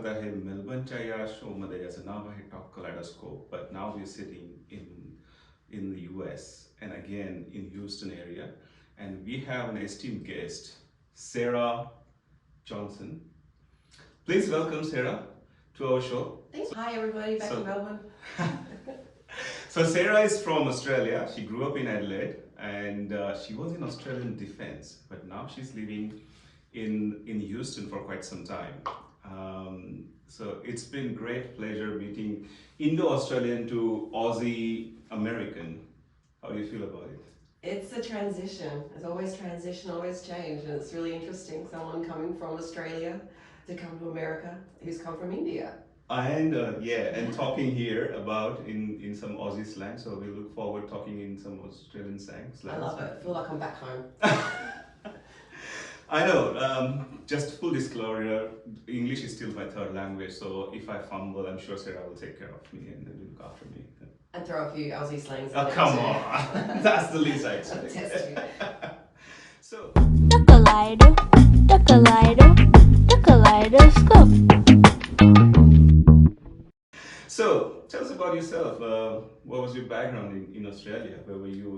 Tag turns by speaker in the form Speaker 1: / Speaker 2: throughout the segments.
Speaker 1: करता है मेलबर्न च्या या शो मध्ये ज्याचं नाव आहे talk kaleidoscope. But now we're sitting in the US and again in Houston area, and we have an esteemed guest, Sarah Johnson. Please welcome Sarah to our show.
Speaker 2: Thanks. Hi everybody, back in Melbourne.
Speaker 1: So Sarah is from Australia. She grew up in Adelaide, and she was in Australian Defence, but now she's living in Houston for quite some time. So it's been great pleasure meeting Indo-Australian to Aussie American. How do you feel about it?
Speaker 2: It's a transition. It's always transition, always change, and it's really interesting. Someone coming from Australia to come to America who's come from India.
Speaker 1: And and talking here about in some Aussie slang. So we look forward talking in some Australian slang.
Speaker 2: I love it. I feel like I'm back home.
Speaker 1: I know. Just full disclosure, English is still my third language. So if I fumble, I'm sure Sarah will take care of me and look after me.
Speaker 2: And throw a few Aussie slangs.
Speaker 1: Oh, come on. That's the least I expect.
Speaker 2: Test you.
Speaker 1: So,
Speaker 3: TalKaledioscope.
Speaker 1: So, tell us about yourself. What was your background in Australia? Where were you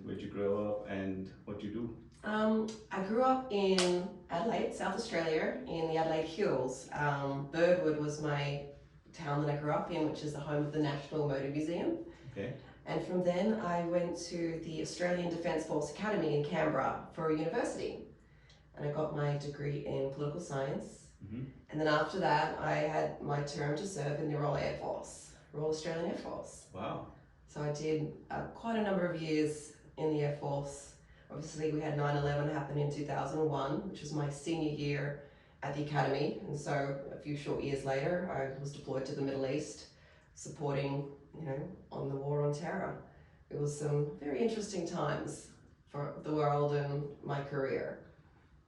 Speaker 1: where'd you grow up and what you do?
Speaker 2: I grew up in Adelaide, South Australia, in the Adelaide Hills. Birdwood was my town that I grew up in, which is the home of the National Motor Museum.
Speaker 1: Okay.
Speaker 2: And from then I went to the Australian Defence Force Academy in Canberra for a university. And I got my degree in political science.
Speaker 1: Mm-hmm.
Speaker 2: And then after that, I had my term to serve in the Royal Air Force, Royal Australian Air Force.
Speaker 1: Wow.
Speaker 2: So I did quite a number of years in the Air Force. Obviously, we had 9/11 happen in 2001, which was my senior year at the academy. And so a few short years later, I was deployed to the Middle East, supporting, on the war on terror. It was some very interesting times for the world and my career.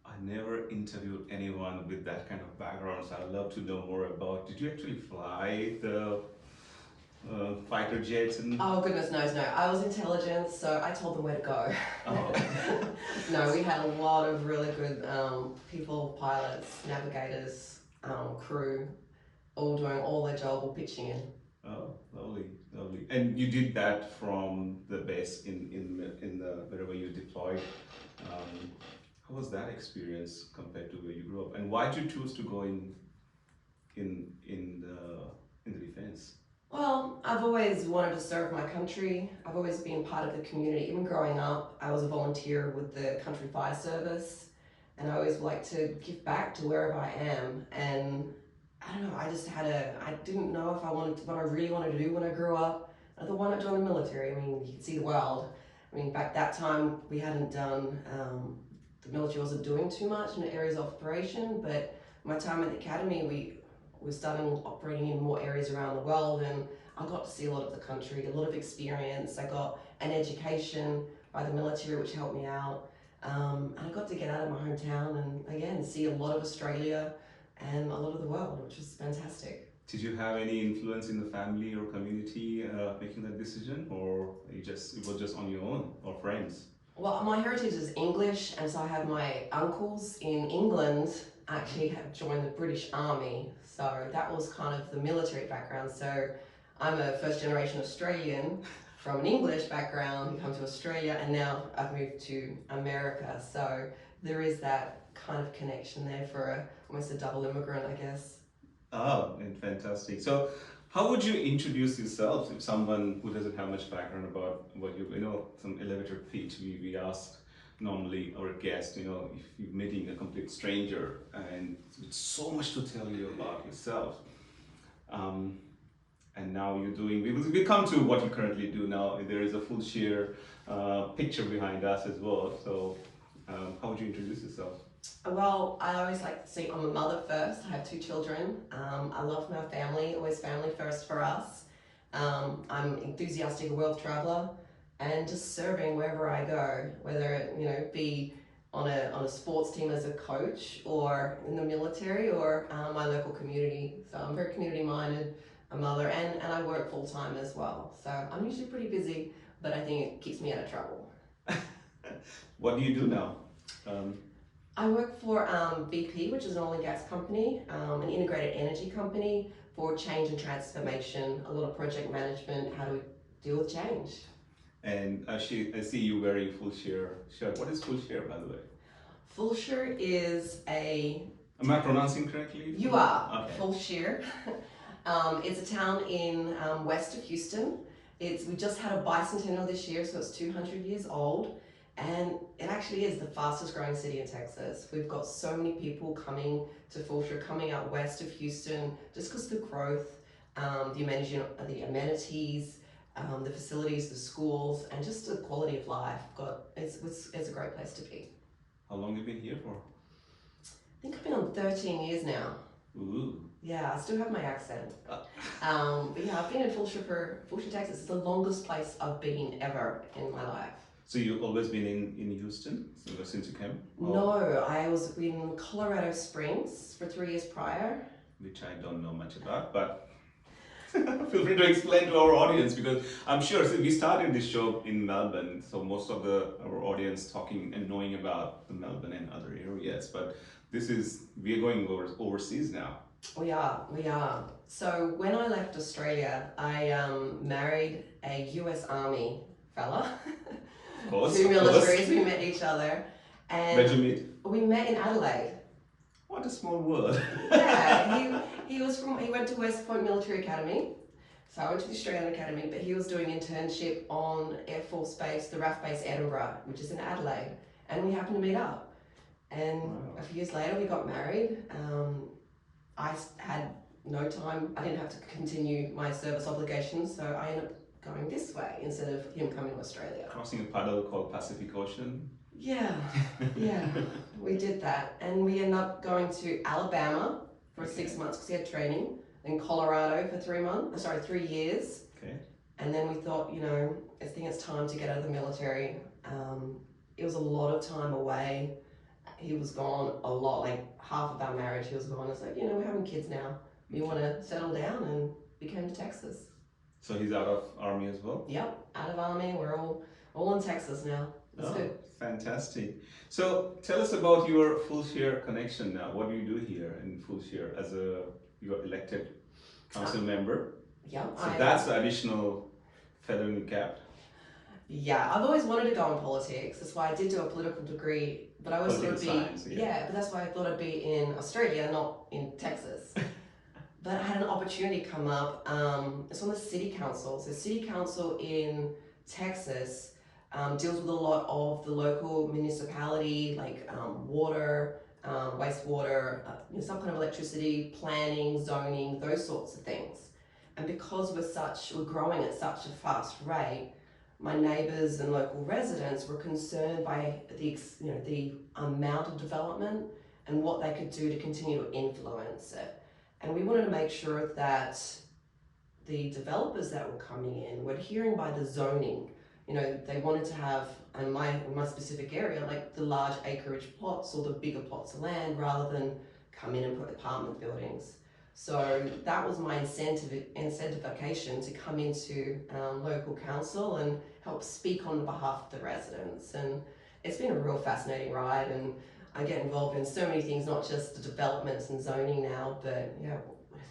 Speaker 1: I never interviewed anyone with that kind of background, so I'd love to know more about. Did you actually fly the fighter jets?
Speaker 2: Oh goodness knows, no. I was intelligence, so I told them where to go.
Speaker 1: Oh.
Speaker 2: No, we had a lot of really good people, pilots, navigators, crew, all doing all their job or pitching in.
Speaker 1: Oh, lovely. And you did that from the base in the wherever you deployed. How was that experience compared to where you grew up? And why did you choose to go in the defense?
Speaker 2: Well, I've always wanted to serve my country. I've always been part of the community. Even growing up, I was a volunteer with the Country Fire Service, and I always like to give back to wherever I am. And I don't know, I didn't know if what I really wanted to do when I grew up. I thought, why not join the military? I mean, you can see the world. I mean, back that time, we hadn't done, the military wasn't doing too much in the areas of operation, but my time at the academy, we started operating in more areas around the world, and I got to see a lot of the country, a lot of experience. I got an education by the military, which helped me out. And I got to get out of my hometown and again, see a lot of Australia and a lot of the world, which was fantastic.
Speaker 1: Did you have any influence in the family or community making that decision, or it was just on your own or friends?
Speaker 2: Well, my heritage is English, and so I have my uncles in England actually have joined the British Army. So that was kind of the military background. So I'm a first generation Australian from an English background who come to Australia, and now I've moved to America. So there is that kind of connection there for almost a double immigrant, I guess.
Speaker 1: Oh, and fantastic. So how would you introduce yourself if someone who doesn't have much background about what some elevator pitch we ask normally our guest, if you're meeting a complete stranger and with so much to tell you about yourself. And now we come to what you currently do now. There is a Fulshear picture behind us as well. So how would you introduce yourself?
Speaker 2: Well, I always like to say I'm a mother first. I have 2 children. I love my family, always family first for us. I'm enthusiastic world traveler and just serving wherever I go, whether it be on a sports team as a coach or in the military or my local community. So I'm very community minded, a mother, and I work full time as well. So I'm usually pretty busy, but I think it keeps me out of trouble.
Speaker 1: What do you do now?
Speaker 2: I work for BP, which is an oil and gas company, an integrated energy company for change and transformation, a lot of project management, how do we deal with change.
Speaker 1: And I see you wearing Fulshear shirt. What is Fulshear, by the way?
Speaker 2: Fulshear is a...
Speaker 1: Am I pronouncing correctly?
Speaker 2: You are.
Speaker 1: Okay.
Speaker 2: Fulshear. It's a town in west of Houston. We just had a bicentennial this year, so it's 200 years old. And it actually is the fastest growing city in Texas. We've got so many people coming to Fulshear, coming out west of Houston, just because the growth, the amenities, the facilities, the schools, and just the quality of life. It's a great place to be.
Speaker 1: How long have you been here for?
Speaker 2: I think I've been on 13 years now.
Speaker 1: Ooh.
Speaker 2: Yeah, I still have my accent. But yeah, I've been in Fulshear, Texas. It's the longest place I've been ever in my life.
Speaker 1: So you've always been in Houston since you came?
Speaker 2: No, I was in Colorado Springs for 3 years prior.
Speaker 1: Which I don't know much about, but feel free to explain to our audience, because I'm sure we started this show in Melbourne, so most of our audience talking and knowing about the Melbourne and other areas, but we are going overseas now.
Speaker 2: We are. So when I left Australia, I married a US Army fella.
Speaker 1: Of course.
Speaker 2: Two militaries, we met each other. And
Speaker 1: where'd you meet?
Speaker 2: We met in Adelaide.
Speaker 1: What a small world.
Speaker 2: Yeah, he went to West Point Military Academy. So I went to the Australian Academy, but he was doing internship on Air Force Base, the RAAF base Edinburgh, which is in Adelaide. And we happened to meet up. And a few years later, we got married. I had no time, I didn't have to continue my service obligations, so I ended up going this way instead of him coming to Australia.
Speaker 1: Crossing a puddle called Pacific Ocean.
Speaker 2: Yeah, we did that. And we ended up going to Alabama for 6 months because he had training, then Colorado for 3 years.
Speaker 1: Okay.
Speaker 2: And then we thought, I think it's time to get out of the military. It was a lot of time away. He was gone a lot, like half of our marriage he was gone. It's like, we're having kids now. We want to settle down, and we came to Texas.
Speaker 1: So he's out of Army as well?
Speaker 2: Yep, out of Army. We're all in Texas now. That's good.
Speaker 1: Fantastic. So tell us about your Fulshear connection now. What do you do here in Fulshear as you're elected council member?
Speaker 2: Yep.
Speaker 1: So that's the additional feather in the cap.
Speaker 2: Yeah, I've always wanted to go in politics. That's why I did do a political degree, but I always thought it'd be
Speaker 1: science,
Speaker 2: but that's why I thought I'd be in Australia, not in Texas. But I had an opportunity come up. It's on the city council. So city council in Texas deals with a lot of the local municipality, like water, wastewater, some kind of electricity, planning, zoning, those sorts of things. And because we're growing at such a fast rate, my neighbours and local residents were concerned by the amount of development and what they could do to continue to influence it. And we wanted to make sure that the developers that were coming in were adhering by the zoning. They wanted to have, in my specific area, like the large acreage plots or the bigger plots of land, rather than come in and put apartment buildings. So that was my incentivization to come into local council and help speak on behalf of the residents. And it's been a real fascinating ride, and I get involved in so many things, not just the developments and zoning now, but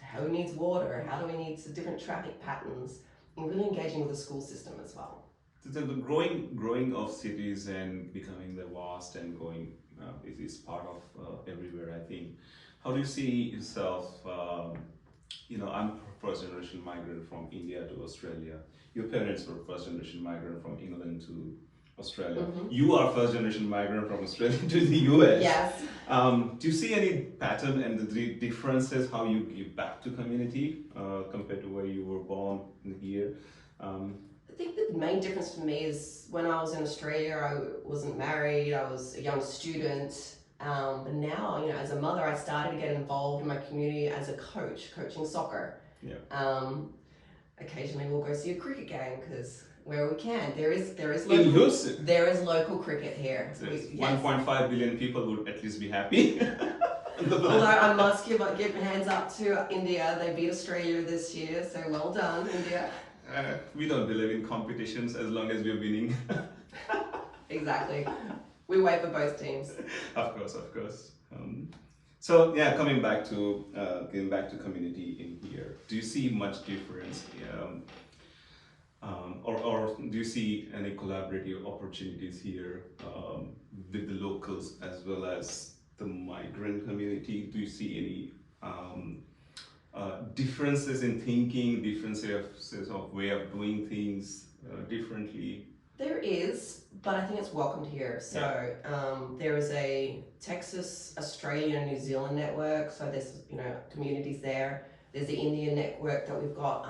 Speaker 2: how we need water, how do we need different traffic patterns, and really engaging with the school system as well.
Speaker 1: So the growing of cities and becoming the vast and going is part of everywhere, I think. How do you see yourself? I'm first generation migrant from India to Australia. Your parents were first generation migrant from England to Australia. Mm-hmm. You are first generation migrant from Australia to the US.
Speaker 2: Yes.
Speaker 1: Do you see any pattern and the differences how you give back to community compared to where you were born here?
Speaker 2: I think the main difference for me is when I was in Australia, I wasn't married, I was a young student. But now, as a mother, I started to get involved in my community as a coach, coaching soccer.
Speaker 1: Yeah.
Speaker 2: Occasionally we'll go see a cricket game because where we can, there is local cricket here. So
Speaker 1: 1.5 billion people would at least be happy.
Speaker 2: Although I must give hands up to India. They beat Australia this year, so well done, India.
Speaker 1: We don't believe in competitions as long as we're winning.
Speaker 2: Exactly. We wait for both teams.
Speaker 1: Of course, of course. So yeah, coming back to community in here, do you see much difference? Or do you see any collaborative opportunities here with the locals as well as the migrant community? Do you see any differences in thinking, differences of way of doing things differently?
Speaker 2: There is, but I think it's welcomed here. So there is a Texas, Australia, New Zealand network. So there's communities there. There's the Indian network that we've got,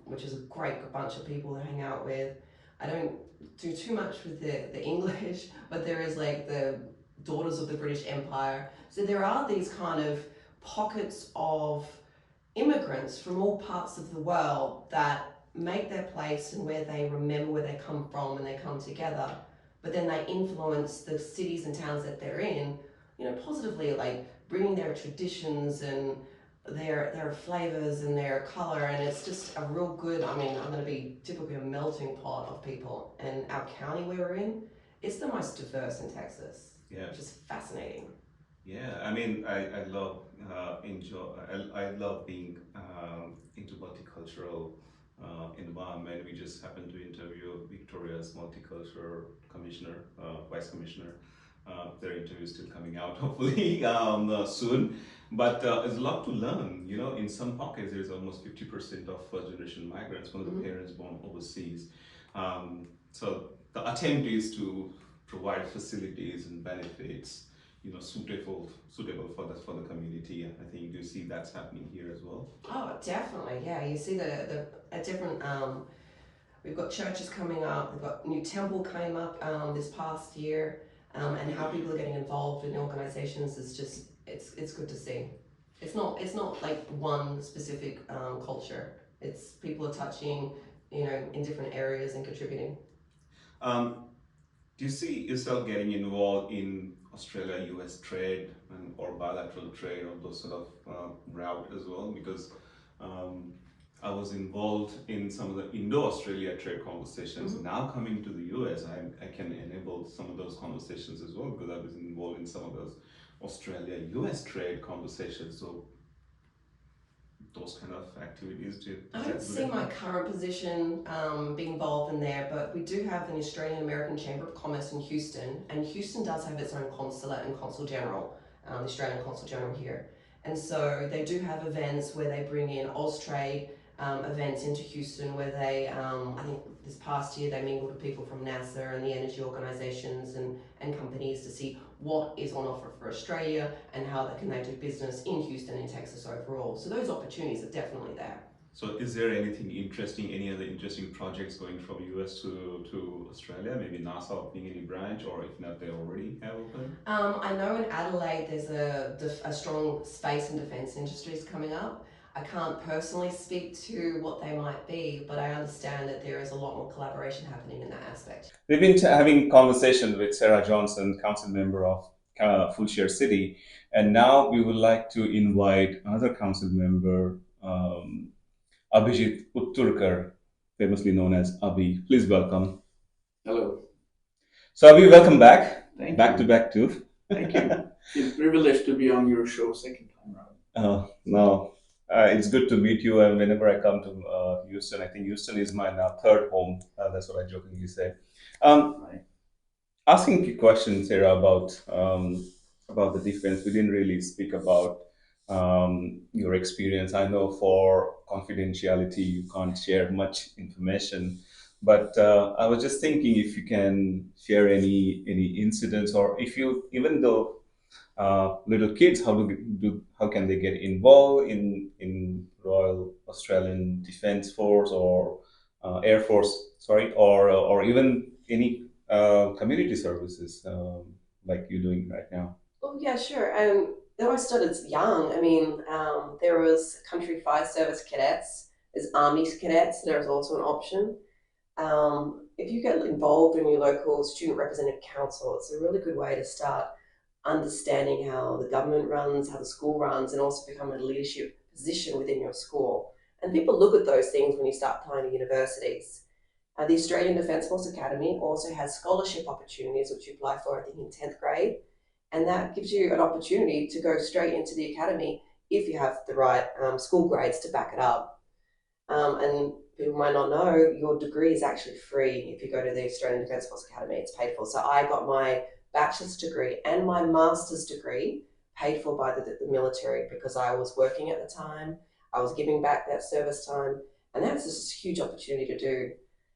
Speaker 2: which is a great bunch of people to hang out with. I don't do too much with the English, but there is like the Daughters of the British Empire. So there are these kind of pockets of immigrants from all parts of the world that make their place and where they remember where they come from and they come together, but then they influence the cities and towns that they're in, positively, like bringing their traditions and their flavors and their color, and it's just a real good. I mean, I'm going to be typically a melting pot of people, and our county where we're in, it's the most diverse in Texas,
Speaker 1: Yeah.
Speaker 2: which is fascinating.
Speaker 1: Yeah, I mean, I love I love being into multicultural environment. We just happened to interview Victoria's multicultural commissioner, vice commissioner. Their interview is still coming out, hopefully soon. But there's a lot to learn. In some pockets, there's almost 50% of first-generation migrants, one of the parents born overseas. So the attempt is to provide facilities and benefits suitable for the community. I think you see that's happening here as well.
Speaker 2: Oh, definitely. Yeah, you see the a different. We've got churches coming up. We've got new temple came up this past year, and how people are getting involved in organisations is just it's good to see. It's not like one specific culture. It's people are touching, in different areas and contributing.
Speaker 1: Do you see yourself getting involved in Australia-US trade or bilateral trade or those sort of route as well? Because I was involved in some of the Indo-Australia trade conversations.
Speaker 2: Mm-hmm.
Speaker 1: Now coming to the US, I can enable some of those conversations as well because I was involved in some of those Australia-US trade conversations. So those kind of activities.
Speaker 2: I don't see my current position being involved in there, but we do have an Australian American Chamber of Commerce in Houston, and Houston does have its own consulate and consul general, the Australian consul general here. And so they do have events where they bring in Austrade events into Houston where they, I think this past year, they mingled with people from NASA and the energy organisations and companies to see what is on offer for Australia and how they do business in Houston and Texas overall. So those opportunities are definitely there.
Speaker 1: So is there anything interesting, any other interesting projects going from US to Australia? Maybe NASA opening any branch, or if not, they already have open?
Speaker 2: I know in Adelaide there's a strong space and defence industries coming up. I can't personally speak to what they might be, but I understand that there is a lot more collaboration happening in that aspect.
Speaker 1: We've been having conversations with Sarah Johnson, council member of Fulshear City, and now we would like to invite another council member, Abhi Utturkar, famously known as Abhi. Please welcome.
Speaker 3: Hello.
Speaker 1: So Abhi, welcome back.
Speaker 3: Thank
Speaker 1: back
Speaker 3: you.
Speaker 1: to back too.
Speaker 3: Thank you. It's a privilege to be on your show second time around.
Speaker 1: No. It's good to meet you, and whenever I come to Houston, I think Houston is my now third home. That's what I jokingly say.
Speaker 3: Right.
Speaker 1: Asking you questions, Sarah, about the difference. We didn't really speak about your experience. I know for confidentiality, you can't share much information, but I was just thinking if you can share any incidents, or if you, even though little kids, how can they get involved in Royal Australian Defence Force or Air Force, sorry, or even any community services like you're doing right now?
Speaker 2: Oh yeah, sure. Though I started young, I mean, there was country fire service cadets, there's army cadets, there's also an option. If you get involved in your local student representative council, it's a really good way to start understanding how the government runs, how the school runs, and also become a leadership position within your school. And people look at those things when you start applying to universities. The Australian Defence Force Academy also has scholarship opportunities, which you apply for, I think, in 10th grade. And that gives you an opportunity to go straight into the academy if you have the right school grades to back it up. And people might not know, your degree is actually free if you go to the Australian Defence Force Academy. It's paid for. So I got my bachelor's degree and my master's degree paid for by the military because I was working at the time. I was giving back that service time, and that's just a huge opportunity to do.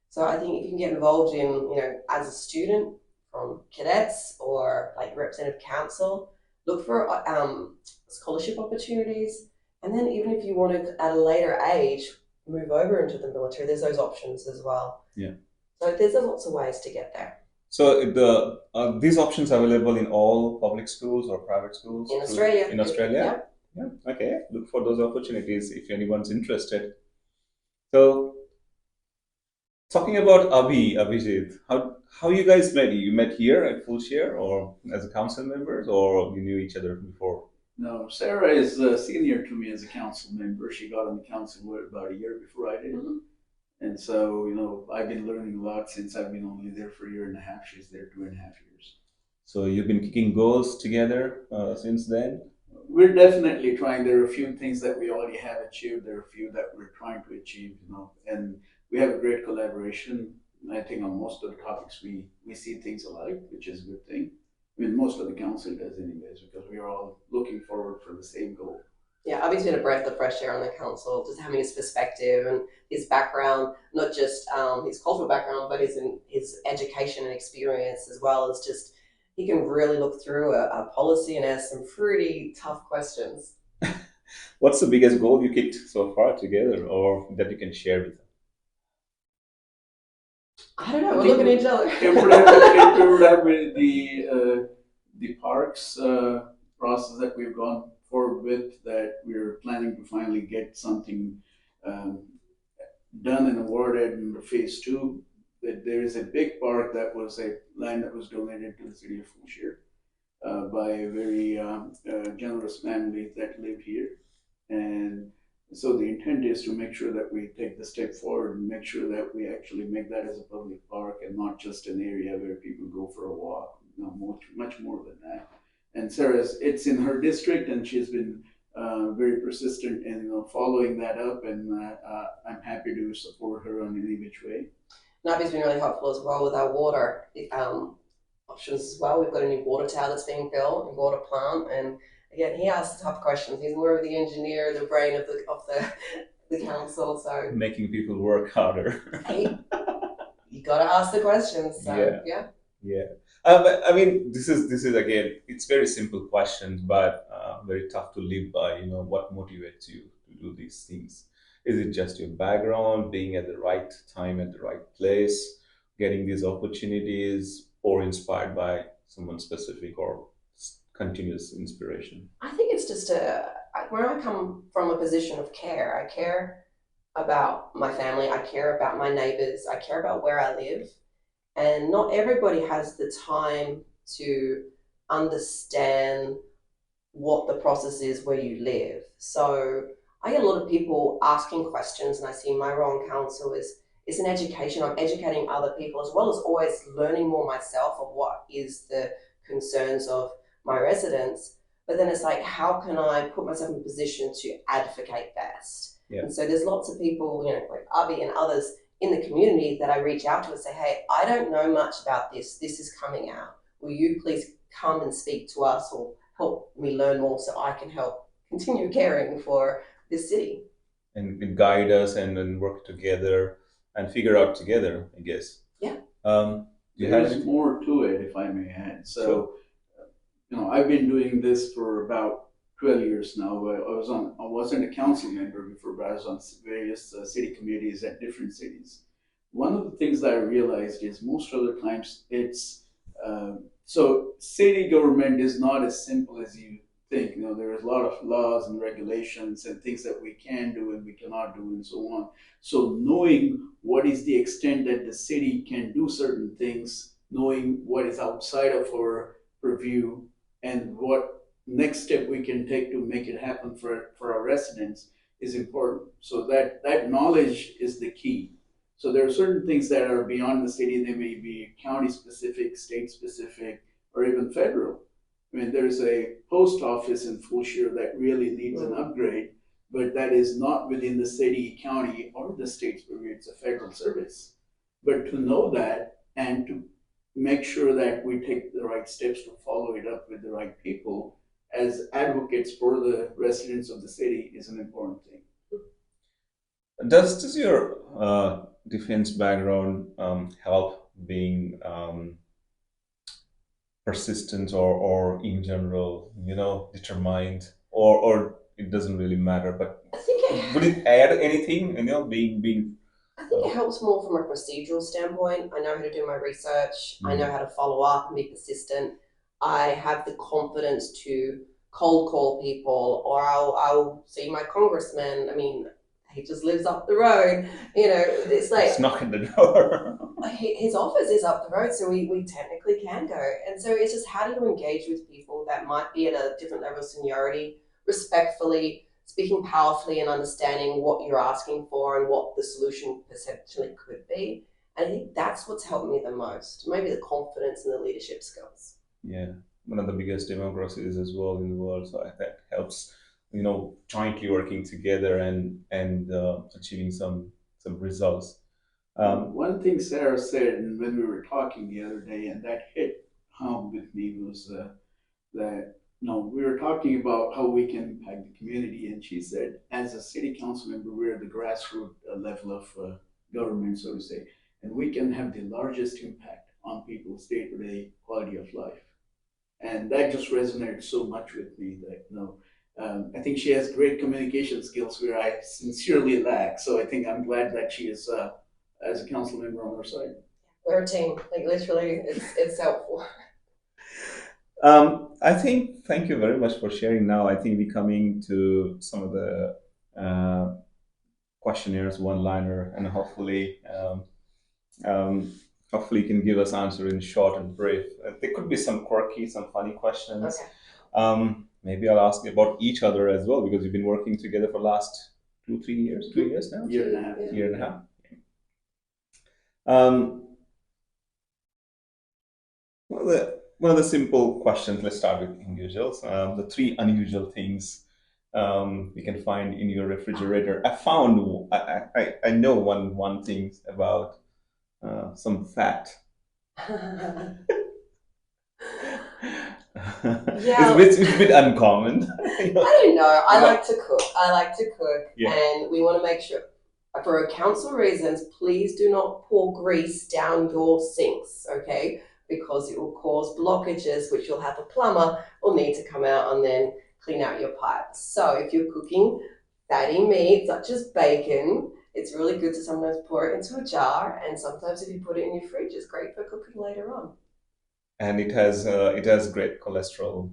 Speaker 2: So I think if you can get involved in, as a student from cadets or like representative council, look for scholarship opportunities. And then even if you want to, at a later age, move over into the military, there's those options as well.
Speaker 1: Yeah.
Speaker 2: So there's lots of ways to get there.
Speaker 1: So these options are available in all public schools or private schools?
Speaker 2: In Australia.
Speaker 1: In Australia?
Speaker 2: Yeah.
Speaker 1: Yeah. Okay. Look for those opportunities if anyone's interested. So, talking about Abhijit, how you guys met? You met here at Fulshear or as a council members, or you knew each other before?
Speaker 3: No, Sarah is senior to me as a council member. She got on the council about a year before I did. Mm-hmm. And so, I've been learning a lot since I've been only there for a year and a half. She's there 2.5 years.
Speaker 1: So you've been kicking goals together since then?
Speaker 3: We're definitely trying. There are a few things that we already have achieved. There are a few that we're trying to achieve, and we have a great collaboration. I think on most of the topics we see things alike, which is a good thing. I mean, most of the council does anyways, because we are all looking forward for the same goal.
Speaker 2: Yeah, Abhi's been a breath of fresh air on the council, just having his perspective and his background, not just his cultural background, but his education and experience, as well as just, he can really look through a policy and ask some pretty tough questions.
Speaker 1: What's the biggest goal you kicked so far together, or that you can share with them?
Speaker 2: I don't know, we're looking at each other.
Speaker 3: It would have been the parks process that we've gone forward with, that we're planning to finally get something done and awarded in phase 2. That there is a big park that was a land that was donated to the city of Fulshear by a very generous family that live here. And so the intent is to make sure that we take the step forward and make sure that we actually make that as a public park and not just an area where people go for a walk. Much more than that. And Sarah's, it's in her district, and she's been very persistent in following that up, and I'm happy to support her on any which way.
Speaker 2: Nabi's been really helpful as well with our water options as well. We've got a new water tower that's being built, a water plant, and again, he asks tough questions. He's more of the engineer, the brain of the council. So
Speaker 1: making people work harder.
Speaker 2: Hey, you got to ask the questions. So yeah.
Speaker 1: I mean, this is again, it's very simple questions, but very tough to live by. What motivates you to do these things? Is it just your background, being at the right time at the right place, getting these opportunities, or inspired by someone specific, or continuous inspiration?
Speaker 2: I think it's just where I come from a position of care. I care about my family. I care about my neighbors. I care about where I live. And not everybody has the time to understand what the process is where you live. So I get a lot of people asking questions, and I see my role in council is an education. I'm educating other people, as well as always learning more myself of what is the concerns of my residents. But then it's like, how can I put myself in a position to advocate best? Yeah. And so there's lots of people, like Abhi and others in the community that I reach out to and say, hey, I don't know much about this. This is coming out. Will you please come and speak to us or help me learn more so I can help continue caring for this city? And
Speaker 1: guide us and then work together and figure out together, I guess.
Speaker 2: Yeah.
Speaker 3: There's more to it, if I may add. So, I've been doing this for about 12 years now. I wasn't a council member before, but I was on various city committees at different cities. One of the things that I realized is most of the times it's, so city government is not as simple as you think. There is a lot of laws and regulations and things that we can do and we cannot do and so on. So knowing what is the extent that the city can do certain things, knowing what is outside of our purview and what next step we can take to make it happen for our residents is important. So that knowledge is the key. So there are certain things that are beyond the city. They may be county specific, state specific, or even federal. I mean, there's a post office in Fulshear that really needs an upgrade, but that is not within the city, county, or the state's purview. It's a federal service. But to know that and to make sure that we take the right steps to follow it up with the right people as advocates for the residents of the city is an important thing.
Speaker 1: Does your defense background help being persistent or in general, determined, or it doesn't really matter? But
Speaker 2: I think
Speaker 1: would it add anything? Being.
Speaker 2: I think it helps more from a procedural standpoint. I know how to do my research. I know how to follow up and be persistent. I have the confidence to cold call people, or I'll see my congressman. I mean, he just lives up the road. It's like
Speaker 1: It's knocking the door.
Speaker 2: his office is up the road, so we technically can go. And so it's just, how do you engage with people that might be at a different level of seniority, respectfully, speaking powerfully, and understanding what you're asking for and what the solution potentially could be. And I think that's what's helped me the most. Maybe the confidence and the leadership skills.
Speaker 1: Yeah, one of the biggest democracies as well in the world, so that helps. Jointly working together and achieving some results.
Speaker 3: One thing Sarah said, and when we were talking the other day, and that hit home with me, was that we were talking about how we can impact the community, and she said, as a city council member, we're at the grassroots level of government, so to say, and we can have the largest impact on people's day-to-day quality of life. And that just resonated so much with me that I think she has great communication skills where I sincerely lack. So I think I'm glad that she is, as a council member, on our side.
Speaker 2: We're a team. Like, literally, it's helpful.
Speaker 1: I think, thank you very much for sharing. Now I think we're coming to some of the questionnaires, one-liner, and hopefully you can give us answer in short and brief. There could be some quirky, some funny questions.
Speaker 2: Okay.
Speaker 1: Maybe I'll ask about each other as well, because you've been working together for the last 2-3 years. 2 years now?
Speaker 3: Year and a half.
Speaker 2: Yeah.
Speaker 1: Year and a half. One of the simple questions, let's start with individuals. The 3 unusual things we can find in your refrigerator. I know one thing about some fat.
Speaker 2: Yeah.
Speaker 1: It's a bit uncommon.
Speaker 2: I don't know. I like to cook.
Speaker 1: Yeah.
Speaker 2: And we want to make sure, for council reasons, please do not pour grease down your sinks, okay? Because it will cause blockages, which you'll have a plumber will need to come out and then clean out your pipes. So if you're cooking fatty meat, such as bacon, it's really good to sometimes pour it into a jar, and sometimes if you put it in your fridge, it's great for cooking later on.
Speaker 1: And it has great cholesterol.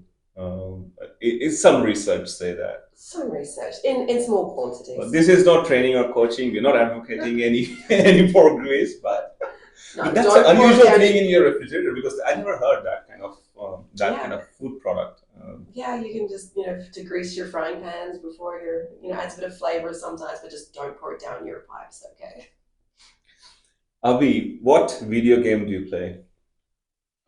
Speaker 1: It's some research say that.
Speaker 2: Some research in small quantities.
Speaker 1: Well, this is not training or coaching. We're not advocating any more grease, but that's an unusual thing in your refrigerator, because I never heard that kind of kind of food product.
Speaker 2: Yeah, you can just to grease your frying pans before adds a bit of flavor sometimes, but just don't pour it down your pipes. Okay.
Speaker 1: Abhi, what video game do you play?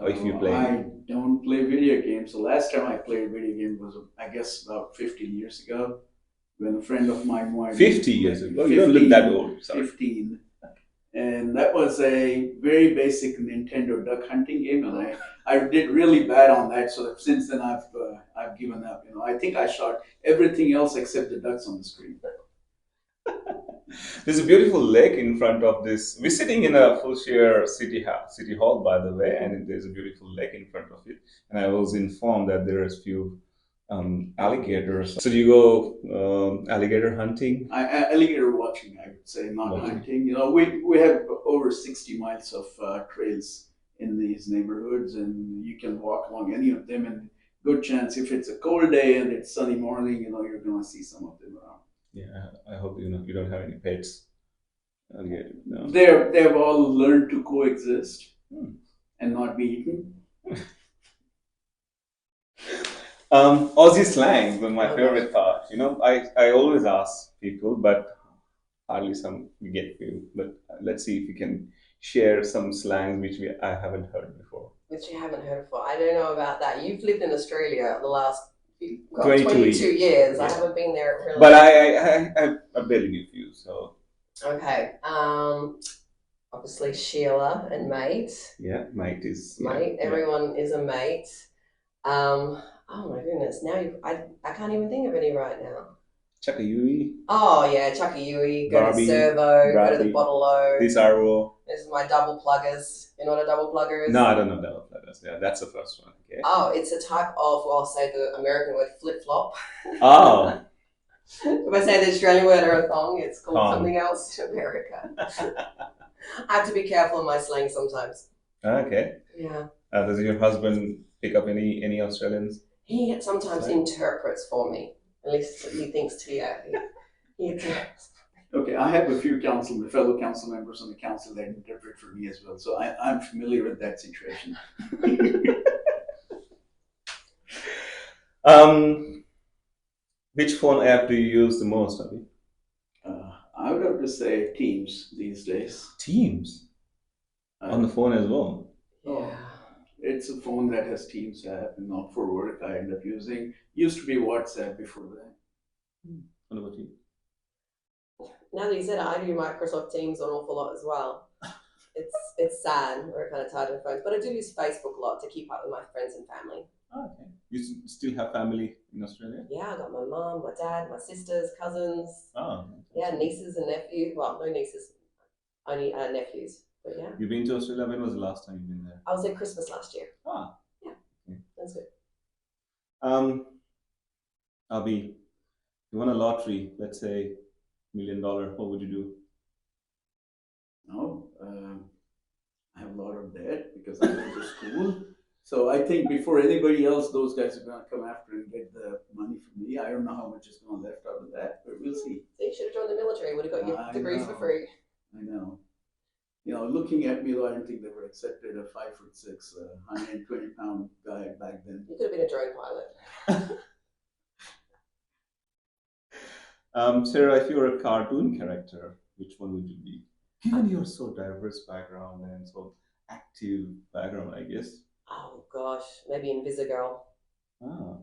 Speaker 1: Or if you play?
Speaker 3: I don't play video games. The last time I played a video game was, I guess, about 15 years ago, when a friend of mine wanted
Speaker 1: 50 years ago? You don't look that old. Sorry.
Speaker 3: 15. And that was a very basic Nintendo duck hunting game, and I did really bad on that. So since then I've given up. I think I shot everything else except the ducks on the screen.
Speaker 1: There's a beautiful lake in front of this. We're sitting in a Fulshear city hall, by the way, and there's a beautiful lake in front of it. And I was informed that there is few alligators. So do you go alligator hunting?
Speaker 3: Alligator watching, I would say, not hunting. We have over 60 miles of trails in these neighborhoods, and you can walk along any of them. And good chance, if it's a cold day and it's sunny morning, you're gonna see some of them around.
Speaker 1: Yeah, I hope you don't have any pets. Alligator, no.
Speaker 3: They've all learned to coexist and not be eaten.
Speaker 1: Aussie slang was my favorite part. I always ask people, but hardly some we get few, but let's see if we can share some slangs which I haven't heard before.
Speaker 2: Which you haven't heard before. I don't know about that. You've lived in Australia the last
Speaker 1: 22
Speaker 2: years.
Speaker 1: Yeah.
Speaker 2: I haven't been there really.
Speaker 1: But I barely knew few, so.
Speaker 2: Okay. Obviously Sheila and mate.
Speaker 1: Yeah, mate is.
Speaker 2: Mate.
Speaker 1: Yeah.
Speaker 2: Everyone is a mate. Oh my goodness. Now I can't even think of any right now.
Speaker 1: Chakayui.
Speaker 2: Oh yeah, Chakayui. Go
Speaker 1: Barbie,
Speaker 2: to Servo.
Speaker 1: Barbie,
Speaker 2: go to the Bottle-O.
Speaker 1: This RO.
Speaker 2: This is my double pluggers. You know what a double plugger is?
Speaker 1: No, I don't know double pluggers. Yeah, that's the first one. Okay.
Speaker 2: Oh, it's a type of, well, I'll say the American word flip-flop.
Speaker 1: Oh.
Speaker 2: If I say the Australian word or a thong, it's called
Speaker 1: Thong.
Speaker 2: something else in America. I have to be careful in my slang sometimes.
Speaker 1: Okay.
Speaker 2: Yeah.
Speaker 1: Does your husband pick up any Australians?
Speaker 2: He sometimes interprets for me. At least he thinks he interprets.
Speaker 3: Okay, I have a few fellow council members on the council that interpret for me as well, so I'm familiar with that situation.
Speaker 1: Which phone app do you use the most, Abhi?
Speaker 3: I would have to say Teams these days.
Speaker 1: Teams? On the phone as well?
Speaker 2: Yeah.
Speaker 3: It's a phone that has Teams app, and not for work. I end up using. Used to be WhatsApp before that.
Speaker 1: What about you?
Speaker 2: Now that you said it, I do Microsoft Teams an awful lot as well. It's sad. We're kind of tired of phones, but I do use Facebook a lot to keep up with my friends and family.
Speaker 1: Oh, okay. You still have family in Australia?
Speaker 2: Yeah, I got my mum, my dad, my sisters, cousins.
Speaker 1: Oh.
Speaker 2: Yeah, nieces and nephews. Well, no nieces, only nephews. But yeah.
Speaker 1: You've been to Australia? When was the last time you've been there?
Speaker 2: I was there Christmas last year.
Speaker 1: Ah.
Speaker 2: Yeah.
Speaker 1: Okay.
Speaker 2: That's good.
Speaker 1: Abhi, you won a lottery, let's say $1 million, what would you do?
Speaker 3: No, I have a lot of debt because I went to school. So I think before anybody else, those guys are going to come after and get the money from me. I don't know how much is going to left out of that, but we'll see.
Speaker 2: So you should have joined the military. Would have got your degree for free.
Speaker 3: I know. You know, looking at me, though, I don't think they were accepted a 5'6", 120-pound guy back then.
Speaker 2: You could have been a drone pilot.
Speaker 1: Sarah, if you were a cartoon character, which one would you be? Given your so diverse background and so active background, I guess.
Speaker 2: Oh gosh, maybe Invisigirl.
Speaker 1: Ah,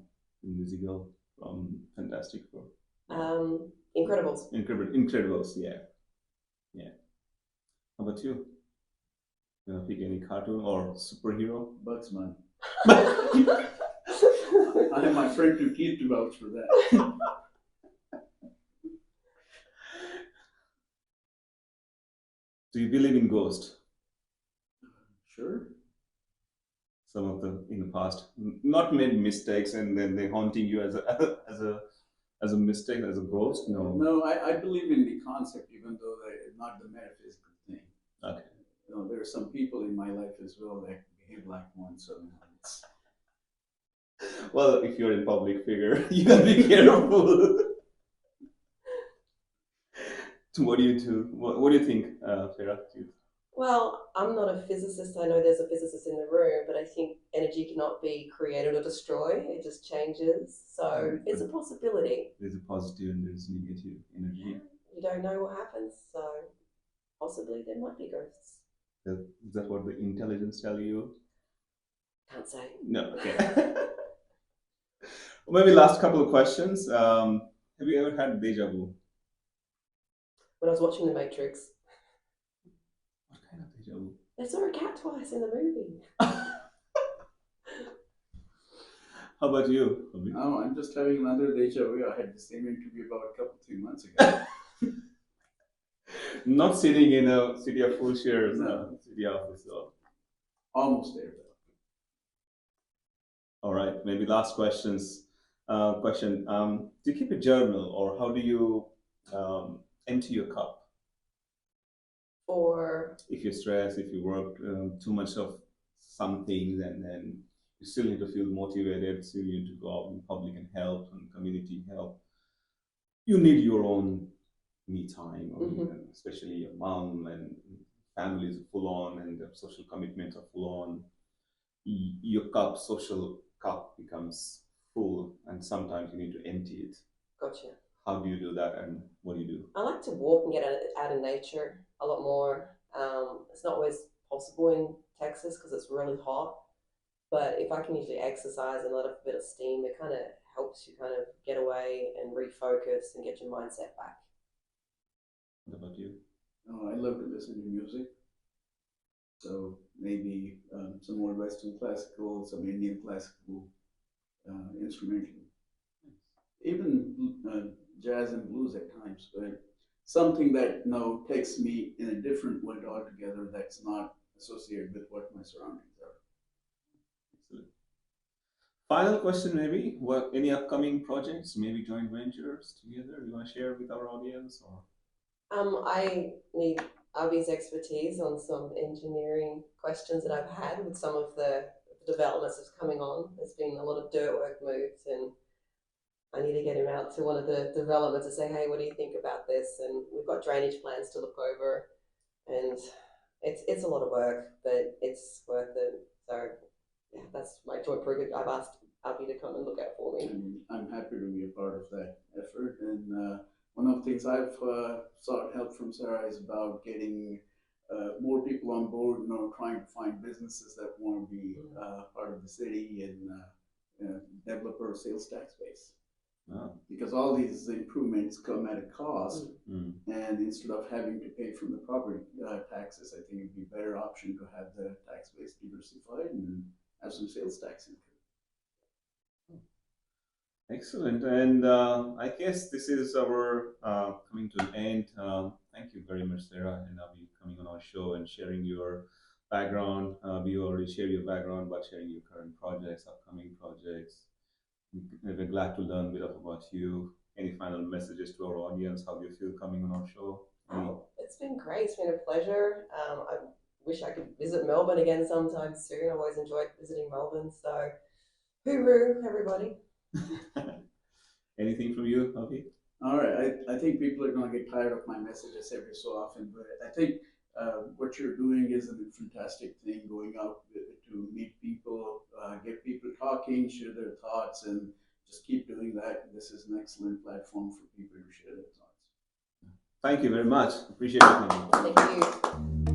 Speaker 1: Invisible from Fantastic Four.
Speaker 2: Incredibles.
Speaker 1: Incredibles, yeah. Yeah. How about you? You want to pick any cartoon or superhero?
Speaker 3: Bugs Bunny. I have my friend Keith to vouch for that.
Speaker 1: Do you believe in ghosts?
Speaker 3: Sure.
Speaker 1: Some of them in the past not made mistakes and then they're haunting you as a mistake, as a ghost?
Speaker 3: No, I believe in the concept, even though they're not the metaphysical thing.
Speaker 1: Okay.
Speaker 3: You know, there are some people in my life as well that behave like one, so it's...
Speaker 1: Well, if you're a public figure, you gotta be careful. So what do you do? What do you think, Farah?
Speaker 2: Well, I'm not a physicist. I know there's a physicist in the room, but I think energy cannot be created or destroyed. It just changes. So it's a possibility.
Speaker 1: There's a positive and there's negative energy.
Speaker 2: You don't know what happens, so possibly there might be ghosts.
Speaker 1: Is that what the intelligence tell you?
Speaker 2: Can't say.
Speaker 1: No, okay. Well, maybe last couple of questions. Have you ever had deja vu?
Speaker 2: When I was watching The Matrix.
Speaker 1: What kind of deja vu?
Speaker 2: They saw a cat twice in the movie.
Speaker 1: How about you?
Speaker 3: Oh, I'm just having another deja vu. I had the same interview about 3 months ago.
Speaker 1: Not sitting in a city of Fulshear, city office. So.
Speaker 3: Almost there, though.
Speaker 1: All right, maybe last questions. Do you keep a journal, or how do you empty your cup?
Speaker 2: Or
Speaker 1: if you're stressed, if you work too much of some things, and then you still need to feel motivated, still need to go out in public and help and community help. You need your own me time, or especially your mom and families are full on, and the social commitments are full on. Your social cup becomes full, and sometimes you need to empty it.
Speaker 2: Gotcha.
Speaker 1: how do you do that, and what do you do?
Speaker 2: I like to walk and get out in nature a lot more. It's not always possible in Texas because it's really hot. But if I can usually exercise and let off a bit of steam, it kind of helps you kind of get away and refocus and get your mindset back.
Speaker 1: What about you?
Speaker 3: Oh, I love to listen to music. So maybe some more Western classical, some Indian classical, instrumental, even jazz and blues at times, but something that takes me in a different world altogether that's not associated with what my surroundings are.
Speaker 1: Excellent. Final question, maybe. What any upcoming projects, maybe joint ventures together you want to share with our audience, or?
Speaker 2: I need Abhi's expertise on some engineering questions that I've had with some of the developments that's coming on. There's been a lot of dirt work moved, and I need to get him out to one of the developments and say, hey, what do you think about this? And we've got drainage plans to look over, and it's a lot of work, but it's worth it. So yeah, that's my joint project. I've asked Abhi to come and look at for me.
Speaker 3: I'm happy to be a part of that effort. And one of the things I've sought help from Sarah is about getting more people on board, trying to find businesses that want to be part of the city and develop our sales tax base.
Speaker 1: Oh.
Speaker 3: Because all these improvements come at a cost, and instead of having to pay from the property taxes, I think it'd be a better option to have the tax base diversified and have some sales tax income.
Speaker 1: Excellent, and I guess this is our coming to an end. Thank you very much, Sarah, and Abhi, coming on our show and sharing your background. We already shared your background, but sharing your current projects, upcoming projects. We're glad to learn a bit about you. Any final messages to our audience? How do you feel coming on our show?
Speaker 2: It's been great. It's been a pleasure. I wish I could visit Melbourne again sometime soon. I've always enjoyed visiting Melbourne. So, hooroo, everybody.
Speaker 1: Anything from you, Abhi?
Speaker 3: All right. I think people are going to get tired of my messages every so often, but I think what you're doing is a fantastic thing, going out to meet people, get people talking, share their thoughts, and just keep doing that. This is an excellent platform for people to share their thoughts.
Speaker 1: Thank you very much. Appreciate it.
Speaker 2: Thank you.